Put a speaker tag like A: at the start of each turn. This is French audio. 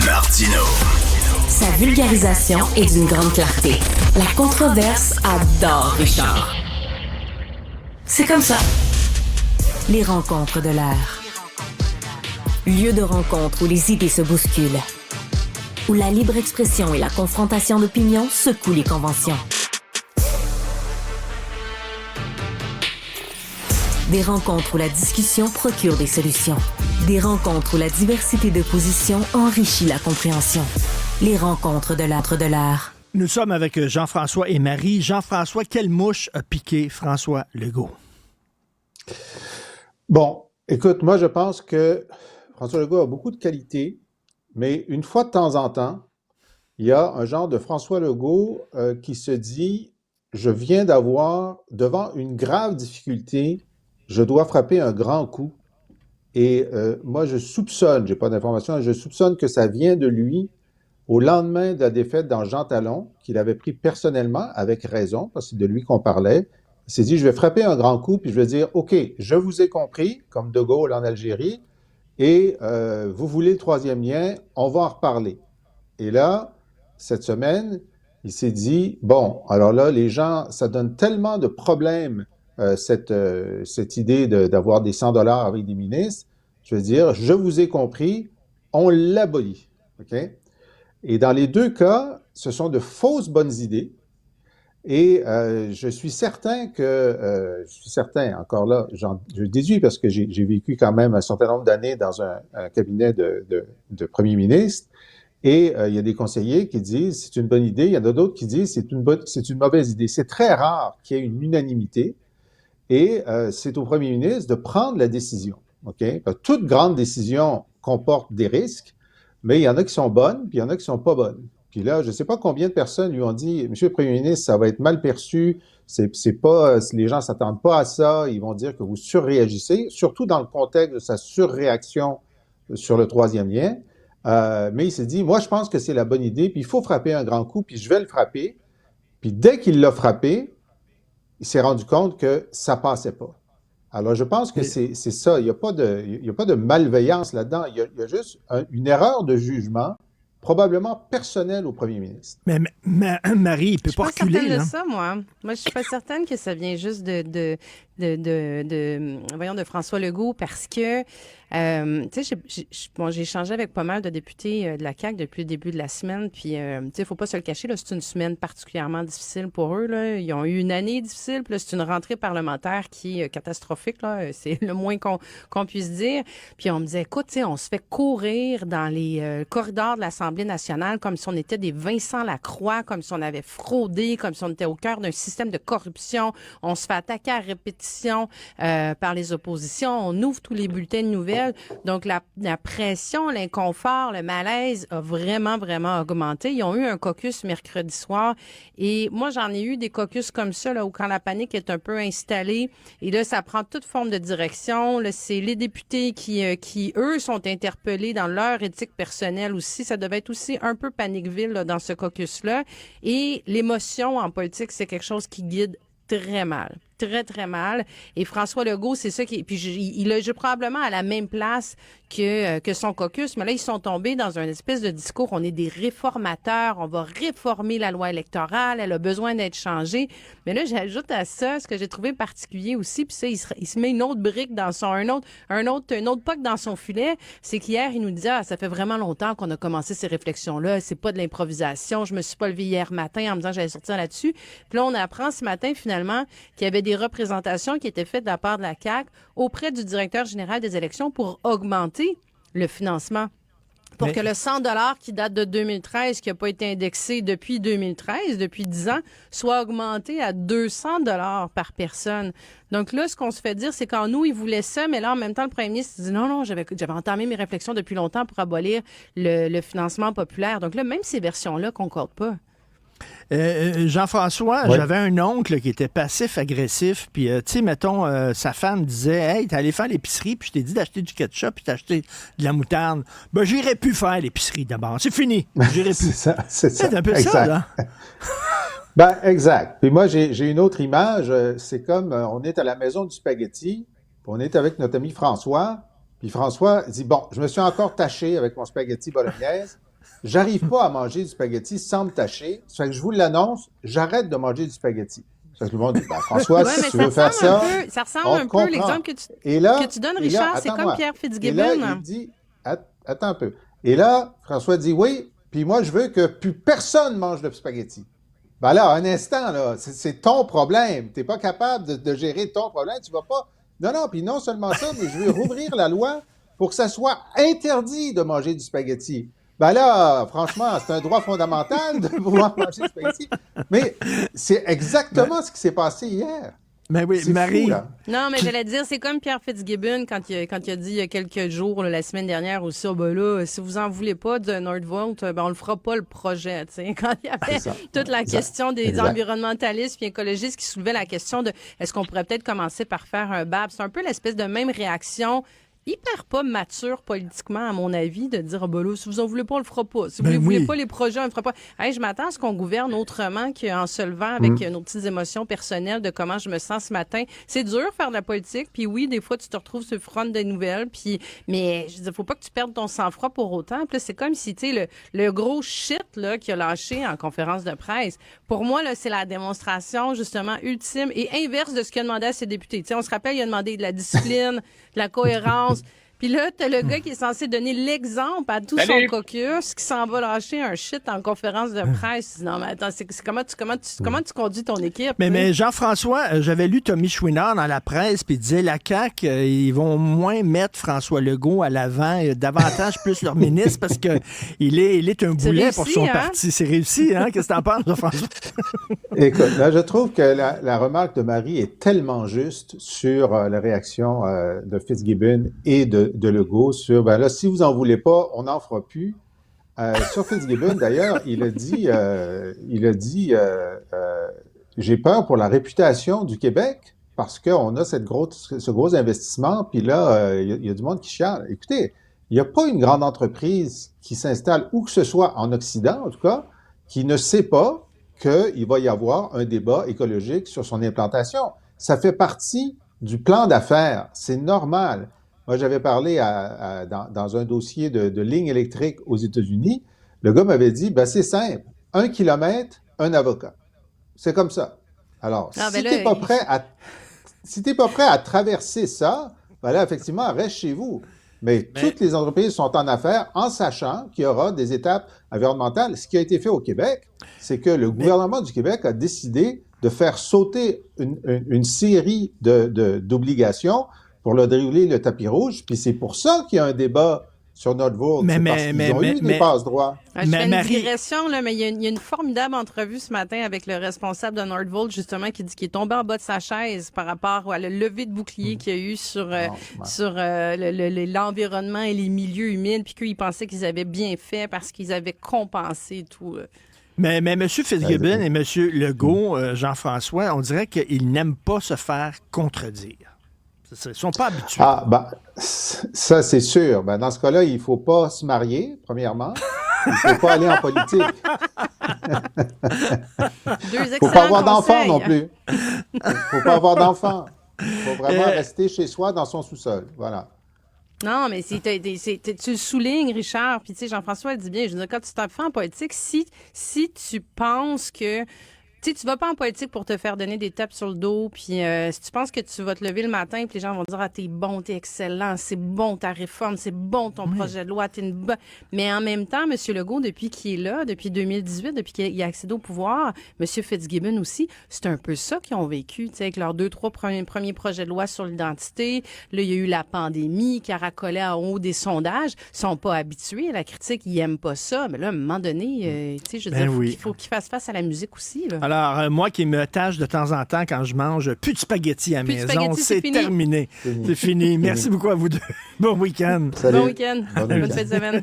A: Martino.
B: Sa vulgarisation est d'une grande clarté. La controverse adore Richard. C'est comme ça. Les rencontres de l'air. Lieu de rencontre où les idées se bousculent. Où la libre expression et la confrontation d'opinions secouent les conventions. Des rencontres où la discussion procure des solutions. Des rencontres où la diversité de positions enrichit la compréhension. Les rencontres de l'art.
C: Nous sommes avec Jean-François et Marie. Jean-François, quelle mouche a piqué François Legault?
D: Bon, écoute, moi je pense que François Legault a beaucoup de qualités, mais une fois de temps en temps, il y a un genre de François Legault qui se dit « Je viens d'avoir, devant une grave difficulté, je dois frapper un grand coup. » Et moi je soupçonne, j'ai pas d'informations, je soupçonne que ça vient de lui au lendemain de la défaite dans Jean Talon, qu'il avait pris personnellement, avec raison, parce que c'est de lui qu'on parlait. Il s'est dit, je vais frapper un grand coup, puis je vais dire, OK, je vous ai compris, comme De Gaulle en Algérie, et vous voulez le troisième lien, on va en reparler. Et là, cette semaine, il s'est dit, bon, alors là, les gens, ça donne tellement de problèmes, cette idée d'avoir des 100 $ avec des ministres, je veux dire, je vous ai compris, on l'abolit, OK? Et dans les deux cas, ce sont de fausses bonnes idées. Et je suis certain, encore là, je déduis parce que j'ai vécu quand même un certain nombre d'années dans un cabinet de premier ministre, et il y a des conseillers qui disent c'est une bonne idée, il y en a d'autres qui disent c'est une mauvaise idée. C'est très rare qu'il y ait une unanimité, et c'est au premier ministre de prendre la décision. Okay? Toute grande décision comporte des risques, mais il y en a qui sont bonnes, puis il y en a qui sont pas bonnes. Puis là, je ne sais pas combien de personnes lui ont dit « Monsieur le Premier ministre, ça va être mal perçu, c'est pas, les gens ne s'attendent pas à ça, ils vont dire que vous surréagissez », surtout dans le contexte de sa surréaction sur le troisième lien. Mais il s'est dit « Moi, je pense que c'est la bonne idée, puis il faut frapper un grand coup, puis je vais le frapper. » Puis dès qu'il l'a frappé, il s'est rendu compte que ça passait pas. Alors, je pense que c'est ça. Il n'y a pas de malveillance là-dedans. Il y a juste une erreur de jugement, probablement personnelle au premier ministre.
C: Mais Marie, il peut pas reculer.
E: Je suis pas certaine de ça, moi. Moi, je suis pas certaine que ça vient juste de François Legault, parce que, tu sais, j'ai échangé avec pas mal de députés de la CAQ depuis le début de la semaine, puis, tu sais, il faut pas se le cacher, là, c'est une semaine particulièrement difficile pour eux, là. Ils ont eu une année difficile, puis là, c'est une rentrée parlementaire qui est catastrophique, là. C'est le moins qu'on puisse dire. Puis on me disait, écoute, tu sais, on se fait courir dans les corridors de l'Assemblée nationale comme si on était des Vincent Lacroix, comme si on avait fraudé, comme si on était au cœur d'un système de corruption. On se fait attaquer à répétition par les oppositions. On ouvre tous les bulletins de nouvelles. Donc, la pression, l'inconfort, le malaise a vraiment, vraiment augmenté. Ils ont eu un caucus mercredi soir, et moi, j'en ai eu des caucus comme ça, là, où quand la panique est un peu installée, et là, ça prend toute forme de direction. Là, c'est les députés qui, eux, sont interpellés dans leur éthique personnelle aussi. Ça devait être aussi un peu paniqueville là, dans ce caucus-là. Et l'émotion en politique, c'est quelque chose qui guide très mal. Très, très mal. Et François Legault, c'est ça qui... Puis il a probablement à la même place que son caucus, mais là, ils sont tombés dans une espèce de discours. On est des réformateurs, on va réformer la loi électorale, elle a besoin d'être changée. Mais là, j'ajoute à ça ce que j'ai trouvé particulier aussi, puis ça, il se met une autre brique dans un autre poc dans son filet. C'est qu'hier, il nous disait, ça fait vraiment longtemps qu'on a commencé ces réflexions-là, c'est pas de l'improvisation, je me suis pas levé hier matin en me disant que j'allais sortir là-dessus. Puis là, on apprend ce matin, finalement, qu'il y avait des représentations qui étaient faites de la part de la CAQ auprès du directeur général des élections pour augmenter le financement. Pour que le 100 $ qui date de 2013, qui n'a pas été indexé depuis 2013, depuis 10 ans, soit augmenté à 200 $ par personne. Donc là, ce qu'on se fait dire, c'est qu'en nous, ils voulaient ça, mais là, en même temps, le premier ministre dit non, j'avais entamé mes réflexions depuis longtemps pour abolir le financement populaire. Donc là, même ces versions-là concordent pas.
C: Jean-François,
D: Oui.
C: J'avais un oncle qui était passif-agressif, puis, tu sais, mettons, sa femme disait « Hey, t'es allé faire l'épicerie, puis je t'ai dit d'acheter du ketchup, puis t'as acheté de la moutarde. » Ben, j'irai plus faire l'épicerie d'abord. C'est fini. J'irai plus.
D: C'est ça.
C: C'est un peu
D: exact.
C: ça, là.
D: Ben, exact. Puis moi, j'ai une autre image. C'est comme, on est à la maison du spaghetti, puis on est avec notre ami François, puis François dit « Bon, je me suis encore taché avec mon spaghetti bolognaise. » j'arrive pas à manger du spaghetti sans me tâcher. Ça fait que je vous l'annonce, j'arrête de manger du spaghetti. Ça fait que le monde dit, ben, François,
E: Ouais,
D: si
E: mais
D: tu veux faire ça,
E: ça ressemble
D: on
E: un peu
D: comprend.
E: l'exemple que tu donnes,
D: Et là,
E: Richard. C'est comme
D: attends-moi.
E: Pierre
D: Et là,
E: Fitzgibbon.
D: il dit, attends un peu. Et là, François dit, oui, puis moi, je veux que plus personne mange de spaghetti. Ben là, un instant, là, c'est ton problème. Tu n'es pas capable de gérer ton problème. Tu vas pas. Non, puis non seulement ça, mais je veux rouvrir la loi pour que ça soit interdit de manger du spaghetti. Ben là, franchement, c'est un droit fondamental de pouvoir manger du spaghetti. Mais c'est exactement ce qui s'est passé hier.
C: Mais oui,
D: C'est
C: Marie.
D: fou, là.
E: Non, mais j'allais dire, c'est comme Pierre Fitzgibbon quand il a dit il y a quelques jours, là, la semaine dernière aussi, ben là, si vous en voulez pas de Nordvolt, ben on le fera pas le projet. T'sais. Quand il y avait toute la question des environnementalistes et écologistes qui soulevaient la question de est-ce qu'on pourrait peut-être commencer par faire un BAB. C'est un peu l'espèce de même réaction hyper pas mature politiquement, à mon avis, de dire, ben là, si vous en voulez pas, on le fera pas. Si vous ne voulez pas les projets, on le fera pas. Hey, je m'attends à ce qu'on gouverne autrement qu'en se levant avec nos petites émotions personnelles de comment je me sens ce matin. C'est dur faire de la politique, puis oui, des fois, tu te retrouves sur le front des nouvelles, puis, mais je veux dire, faut pas que tu perdes ton sang-froid pour autant. Puis là, c'est comme si, tu sais, le gros shit, là, qu'il a lâché en conférence de presse. Pour moi, là, c'est la démonstration, justement, ultime et inverse de ce qu'il a demandé à ses députés. Tu sais, on se rappelle, il a demandé de la discipline, de la cohérence. Puis là, t'as le gars qui est censé donner l'exemple à tout son caucus qui s'en va lâcher un shit en conférence de presse. Non, mais attends, c'est comment tu conduis ton équipe?
C: Mais Jean-François, j'avais lu Tommy Chouinard dans la presse, puis il disait la CAQ, ils vont moins mettre François Legault à l'avant, davantage plus leur ministre, parce que il est un boulet
E: réussi,
C: pour son
E: hein?
C: parti. C'est réussi, hein? Qu'est-ce que t'en penses, Jean-François?
D: Écoute, là, je trouve que la remarque de Marie est tellement juste sur la réaction de Fitzgibbon et de Legault sur, ben là, si vous en voulez pas, on n'en fera plus. Sur Fitzgibbon, d'ailleurs, il a dit, j'ai peur pour la réputation du Québec parce qu'on a ce gros investissement, puis là, il y a du monde qui chiale. Écoutez, il n'y a pas une grande entreprise qui s'installe où que ce soit en Occident, en tout cas, qui ne sait pas qu'il va y avoir un débat écologique sur son implantation. Ça fait partie du plan d'affaires. C'est normal. Moi, j'avais parlé dans un dossier de ligne électrique aux États-Unis. Le gars m'avait dit, ben, c'est simple. 1 kilomètre, un avocat. C'est comme ça. Alors, si tu n'es pas prêt à traverser ça, ben là, effectivement, reste chez vous. Mais toutes les entreprises sont en affaires en sachant qu'il y aura des étapes environnementales. Ce qui a été fait au Québec, c'est que le gouvernement du Québec a décidé de faire sauter une série d'obligations pour leur dérouler le tapis rouge. Puis c'est pour ça qu'il y a un débat sur Nordvolt. Parce qu'ils ont eu des passe-droits.
E: Je fais une digression, là, mais il y a une formidable entrevue ce matin avec le responsable de Nordvolt, justement, qui dit qu'il est tombé en bas de sa chaise par rapport à le lever de bouclier qu'il y a eu sur l'environnement et les milieux humides, puis qu'il pensait qu'ils avaient bien fait parce qu'ils avaient compensé tout.
C: Mais M. Fitzgibbon et M. Legault, Jean-François, on dirait qu'ils n'aiment pas se faire contredire. Ils ne sont pas habitués.
D: Ah, ben, ça, c'est sûr. Ben, dans ce cas-là, il ne faut pas se marier, premièrement. Il ne faut pas aller en politique. Il ne faut pas avoir d'enfants non plus. Il ne faut pas avoir d'enfants. Il faut vraiment rester chez soi dans son sous-sol. Voilà.
E: Non, mais tu le soulignes, Richard. Puis, tu sais, Jean-François le dit bien. Je veux dire, quand tu t'en fais en politique, si tu penses que tu vas pas en politique pour te faire donner des tapes sur le dos, puis si tu penses que tu vas te lever le matin, puis les gens vont dire « Ah, t'es bon, t'es excellent, c'est bon ta réforme, c'est bon ton projet de loi, t'es une bonne... » Mais en même temps, M. Legault, depuis qu'il est là, depuis 2018, depuis qu'il a accédé au pouvoir, M. Fitzgibbon aussi, c'est un peu ça qu'ils ont vécu, tu sais, avec leurs 2-3 premiers projets de loi sur l'identité. Là, il y a eu la pandémie qui a racolé en haut des sondages. Ils sont pas habitués à la critique, ils aiment pas ça. Mais là, à un moment donné, tu sais, je veux dire, il faut qu'ils fassent face à la musique aussi, là.
C: Alors, moi qui me tâche de temps en temps quand je mange plus de spaghettis à la maison, c'est terminé. C'est fini. Merci beaucoup à vous deux. Bon week-end.
D: Salut.
E: Bon week-end. Bonne fin de semaine.